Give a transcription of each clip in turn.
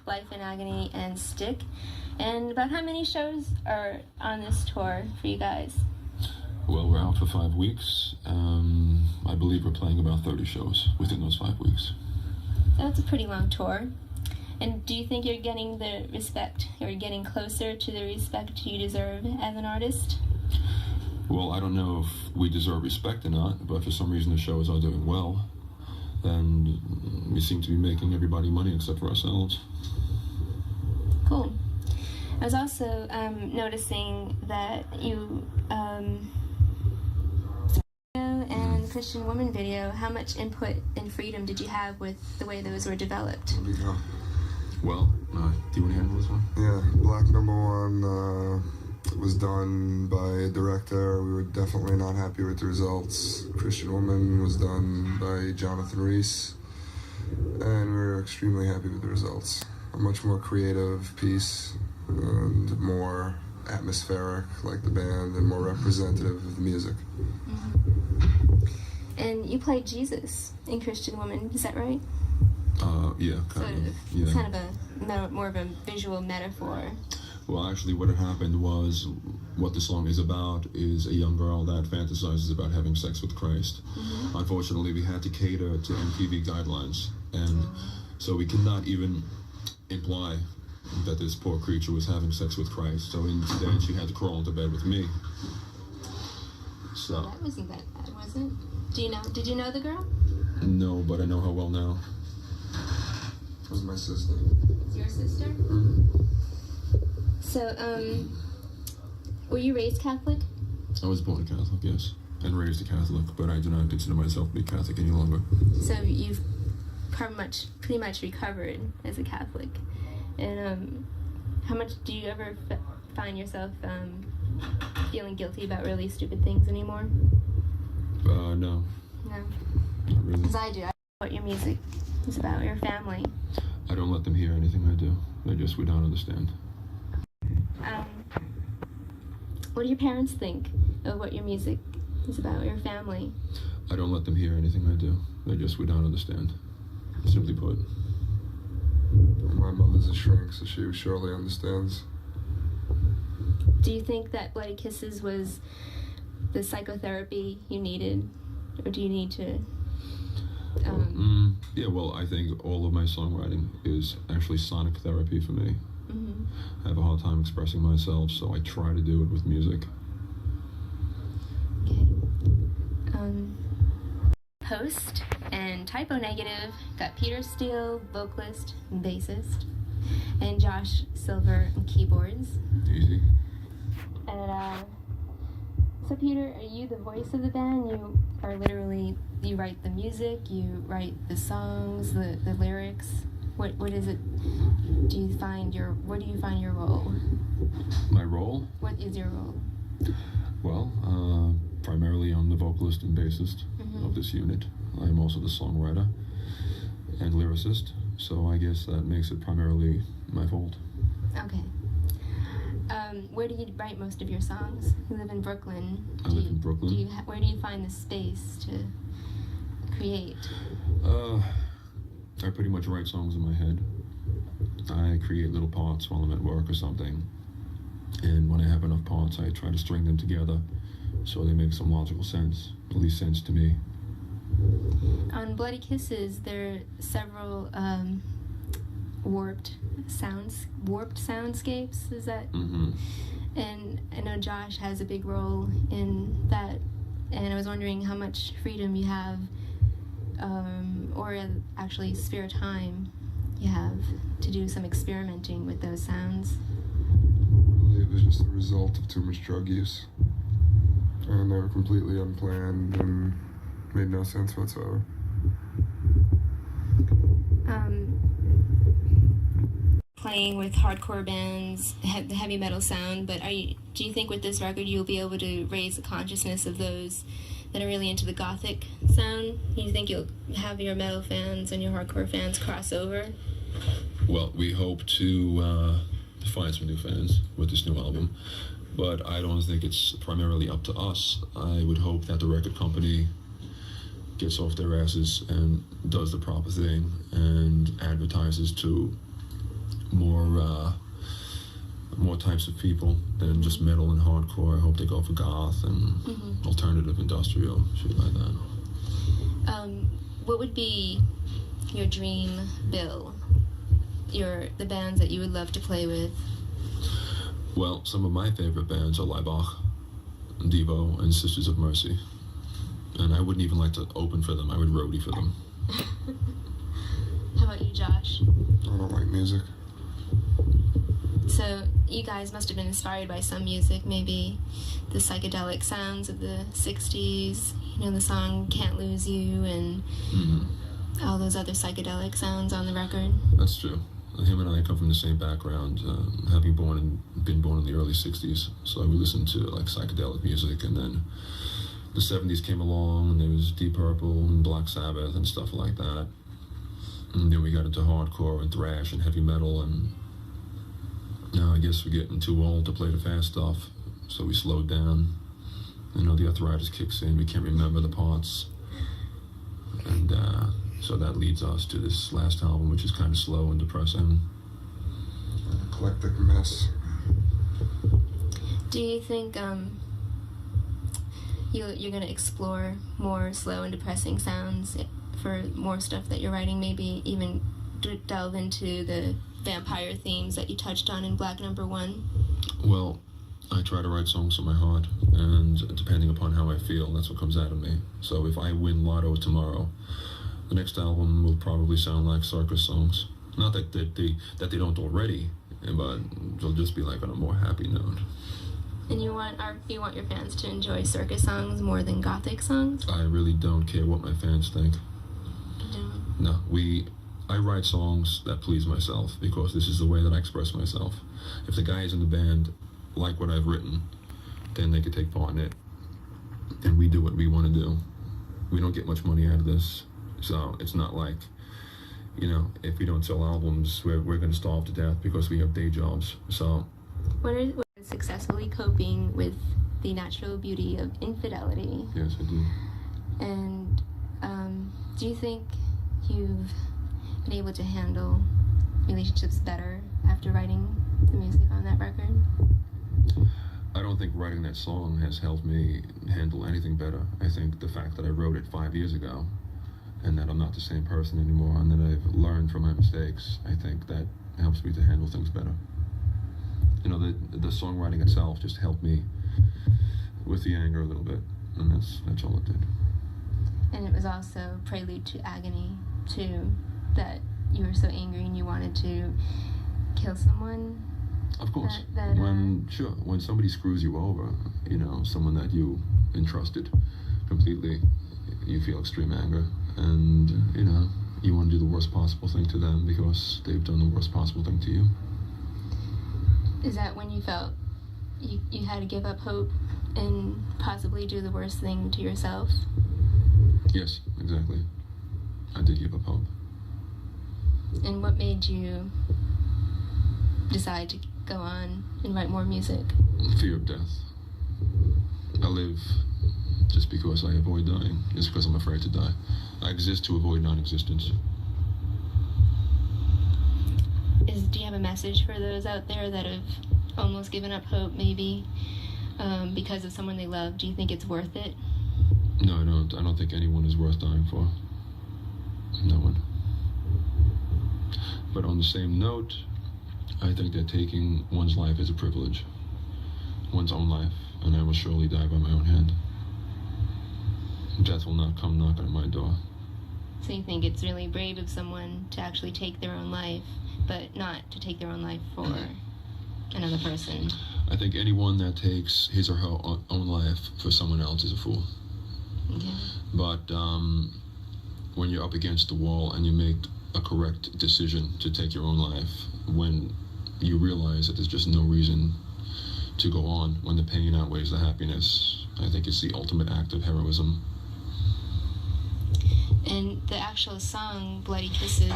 Life in Agony, and Stick. And about how many shows are on this tour for you guys? Well, we're out for 5 weeks. I believe we're playing about 30 shows within those 5 weeks. That's a pretty long tour. And do you think you're getting the respect, or getting closer to the respect you deserve as an artist? Well, I don't know if we deserve respect or not, but for some reason the shows are doing well. And we seem to be making everybody money except for ourselves. Cool. I was also noticing that you and Christian Woman video, how much input and freedom did you have with the way those were developed? Well, do you want to handle this one? Yeah, Black Number One was done by a director. We were definitely not happy with the results. Christian Woman was done by Jonathan Reese, and we were extremely happy with the results. A much more creative piece, and more atmospheric, like the band, and more representative of the music. Mm-hmm. And you played Jesus in Christian Woman, is that right? Yeah, kind of. Yeah. It's kind of a more of a visual metaphor. Well, actually, what had happened was, what the song is about is a young girl that fantasizes about having sex with Christ. Mm-hmm. Unfortunately, we had to cater to MTV guidelines, and so we could not even imply that this poor creature was having sex with Christ. So instead, she had to crawl into bed with me. So that wasn't that bad, was it? Did you know the girl? No, but I know her well now. That was my sister. It's your sister? Mm-hmm. So, were you raised Catholic? I was born a Catholic, yes, and raised a Catholic, but I do not consider myself to be Catholic any longer. So you've pretty much recovered as a Catholic. And how much do you ever find yourself feeling guilty about really stupid things anymore? No. No? Not really. Because I do. I know what your music is about, your family. I don't let them hear anything I do. They just would not understand. What do your parents think of what your music is about, your family? I don't let them hear anything I do. They just would not understand. Simply put. My mother's a shrink, so she surely understands. Do you think that Bloody Kisses was the psychotherapy you needed? Or do you need to... Yeah, well, I think all of my songwriting is actually sonic therapy for me. Mm-hmm. I have a hard time expressing myself, so I try to do it with music. Okay. Host and Typo Negative got Peter Steele, vocalist and bassist, and Josh Silver on keyboards. Easy. And so Peter, are you the voice of the band? You are literally, you write the music, you write the songs, the lyrics. What is it? Where do you find your role? My role? What is your role? Well, primarily I'm the vocalist and bassist of this unit. I'm also the songwriter and lyricist, so I guess that makes it primarily my fault. Okay. Where do you write most of your songs? You live in Brooklyn. I live in Brooklyn. Where do you find the space to create? I pretty much write songs in my head. I create little parts while I'm at work or something. And when I have enough parts, I try to string them together so they make some logical sense, at least sense to me. On Bloody Kisses, there are several warped soundscapes, is that? Mm-hmm. And I know Josh has a big role in that, and I was wondering how much freedom you have, or actually spare time you have to do some experimenting with those sounds. I believe it was just the result of too much drug use. And they were completely unplanned and made no sense whatsoever. Playing with hardcore bands, the heavy metal sound, but do you think with this record you'll be able to raise the consciousness of those that are really into the gothic sound? Do you think you'll have your metal fans and your hardcore fans cross over? Well, we hope to find some new fans with this new album, but I don't think it's primarily up to us. I would hope that the record company gets off their asses and does the proper thing and advertises to more types of people than just metal and hardcore. I hope they go for goth and alternative industrial, shit like that. What would be your dream bill? The bands that you would love to play with? Well, some of my favorite bands are Leibach, Devo, and Sisters of Mercy. And I wouldn't even like to open for them. I would roadie for them. How about you, Josh? I don't like music. So you guys must have been inspired by some music, maybe the psychedelic sounds of the 60s, the song Can't Lose You and all those other psychedelic sounds on the record. That's true. Him and I come from the same background, having been born in the early 60s. So we listened to like psychedelic music, and then the 70s came along and there was Deep Purple and Black Sabbath and stuff like that. And then we got into hardcore and thrash and heavy metal, and now I guess we're getting too old to play the fast stuff, so we slowed down. The arthritis kicks in, we can't remember the parts. And so that leads us to this last album, which is kind of slow and depressing. An eclectic mess. Do you think you're going to explore more slow and depressing sounds for more stuff that you're writing, maybe even delve into the vampire themes that you touched on in Black Number 1? Well, I try to write songs from my heart, and depending upon how I feel, that's what comes out of me. So if I win Lotto tomorrow, the next album will probably sound like circus songs. Not that they don't already, but they'll just be like on a more happy note. And you want your fans to enjoy circus songs more than gothic songs? I really don't care what my fans think. No, I write songs that please myself because this is the way that I express myself. If the guys in the band like what I've written, then they could take part in it. And we do what we want to do. We don't get much money out of this. So it's not like, if we don't sell albums, we're going to starve to death because we have day jobs. So what is successfully coping with the natural beauty of infidelity? Yes, I do. And do you think you've been able to handle relationships better after writing the music on that record? I don't think writing that song has helped me handle anything better. I think the fact that I wrote it 5 years ago and that I'm not the same person anymore and that I've learned from my mistakes, I think that helps me to handle things better. The songwriting itself just helped me with the anger a little bit, and that's all it did. And it was also prelude to agony, too, that you were so angry and you wanted to kill someone. Of course. When somebody screws you over, someone that you entrusted completely, you feel extreme anger, and you want to do the worst possible thing to them because they've done the worst possible thing to you. Is that when you felt you had to give up hope and possibly do the worst thing to yourself? Yes, exactly. I did give up hope. And what made you decide to go on and write more music? Fear of death. I live just because I avoid dying. It's because I'm afraid to die. I exist to avoid non-existence. Do you have a message for those out there that have almost given up hope, maybe because of someone they love? Do you think it's worth it? No, I don't. I don't think anyone is worth dying for. No one. But on the same note, I think that taking one's life is a privilege. One's own life, and I will surely die by my own hand. Death will not come knocking at my door. So you think it's really brave of someone to actually take their own life, but not to take their own life for another person? I think anyone that takes his or her own life for someone else is a fool. Okay. But when you're up against the wall and you make a correct decision to take your own life, when you realize that there's just no reason to go on, when the pain outweighs the happiness, I think it's the ultimate act of heroism. And the actual song, Bloody Kisses,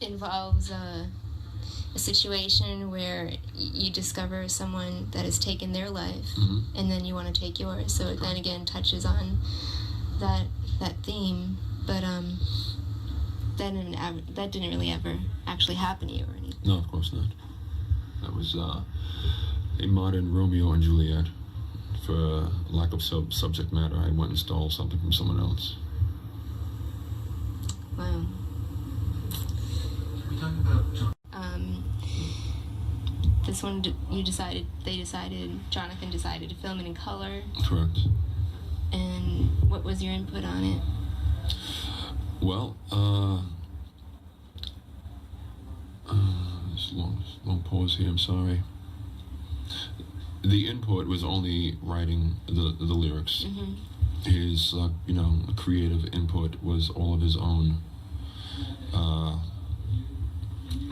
involves a situation where you discover someone that has taken their life, and then you want to take yours. So it then again touches on that theme. But that didn't really ever actually happen to you or anything. No, of course not. That was a modern Romeo and Juliet. For lack of subject matter, I went and stole something from someone else. Wow. We're talking about this one, Jonathan decided to film it in color. Correct. And what was your input on it? Well, this long pause here, I'm sorry. The input was only writing the lyrics. Mm-hmm. His, creative input was all of his own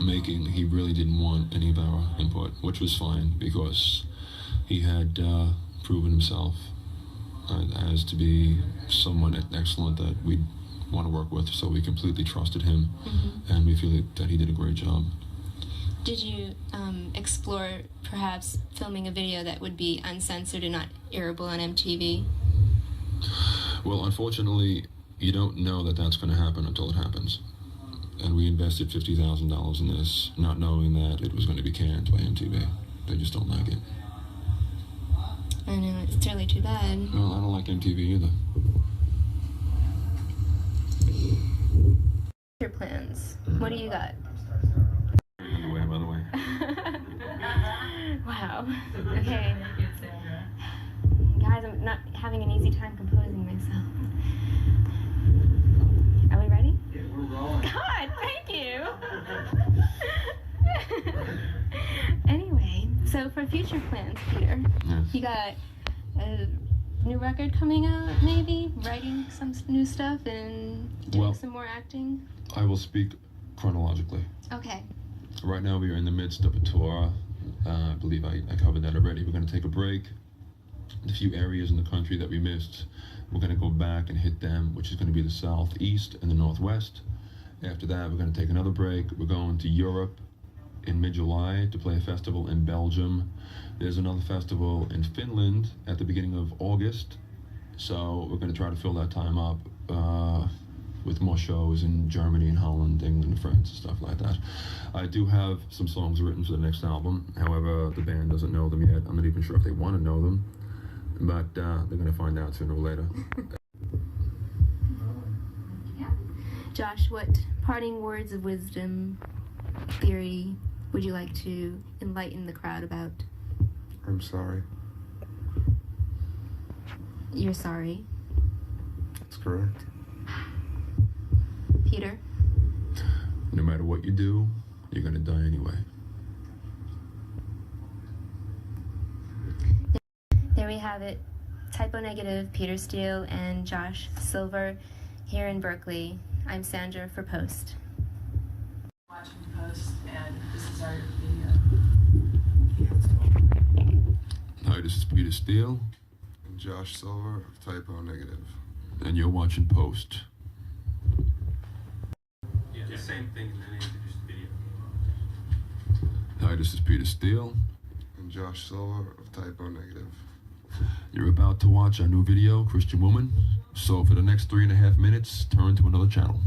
making. He really didn't want any of our input, which was fine because he had proven himself as to be someone excellent that we'd want to work with, so we completely trusted him, mm-hmm. and we feel that he did a great job. Did you explore perhaps filming a video that would be uncensored and not airable on MTV? Well, unfortunately, you don't know that that's going to happen until it happens. And we invested $50,000 in this, not knowing that it was going to be canned by MTV. They just don't like it. I know, it's really too bad. Well, I don't like MTV either. Your plans. What do you got? By the way. Wow. Okay. Guys, I'm not having an easy time composing myself. Are we ready? yeah, we're rolling. God, thank you. Anyway, so for future plans, Peter, Yes. you got a new record coming out, maybe? Writing some new stuff and doing some more acting? I will speak chronologically. Okay. Right now we are in the midst of a tour. I believe I covered that already. We're going to take a break. The few areas in the country that we missed, we're going to go back and hit them, which is going to be the southeast and the northwest. After that, we're going to take another break. We're going to Europe in mid-July to play a festival in Belgium. There's another festival in Finland at the beginning of August. So we're going to try to fill that time up with more shows in Germany and Holland, England, France, and stuff like that. I do have some songs written for the next album. However, the band doesn't know them yet. I'm not even sure if they want to know them. But they're going to find out sooner or later. Josh, what parting words of wisdom, theory, would you like to enlighten the crowd about? I'm sorry. You're sorry. That's correct. Peter? No matter what you do, you're going to die anyway. There we have it. Typo negative, Peter Steele and Josh Silver here in Berkeley. I'm Sandra for Post. Watching Post, and this is our video. Hi, this is Peter Steele. And Josh Silver of Typo Negative. And you're watching Post. Yeah, the same thing, and then they introduced the video. Hi, this is Peter Steele. And Josh Silver of Typo Negative. You're about to watch our new video, Christian Woman. So for the next 3.5 minutes, turn to another channel.